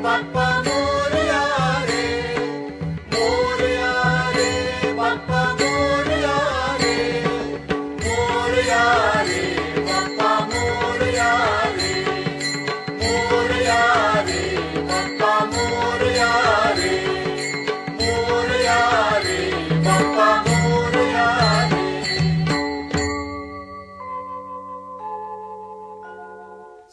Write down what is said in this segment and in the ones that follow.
बाप्पा मोरया रे, मोरया रे, बाप्पा मोरया रे, मोरया रे, बाप्पा मोरया रे, मोरया रे, बाप्पा मोरया रे, मोरया रे, बाप्पा मोरया रे.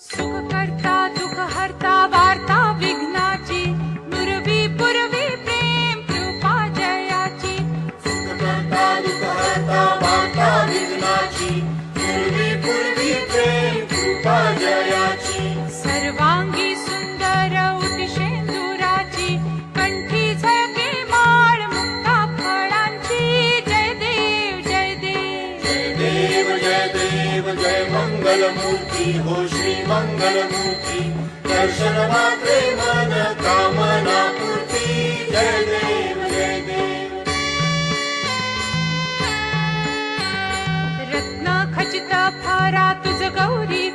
सुख करता दुःख हरता वार्ता विघ्नाची, नुरवी पुरवी प्रेम कृपा जयाची. सुख करता दुःख हरता वार्ता विघ्नाची, पूर्वी पूर्वी प्रेम कृपा जयाची. सर्वांगी सुंदर उटिशेंदुराची, कंठी झळके माळ मुक्ता फळांची. जय देव जय देव, जय देव जय देव, जय मंगलमूर्ती हो श्री मंगलमूर्ती. दर्शन मात्रे मन कामना पूर्ती. जय देव जय देव. रत्न खचित फारा तुझ गौरी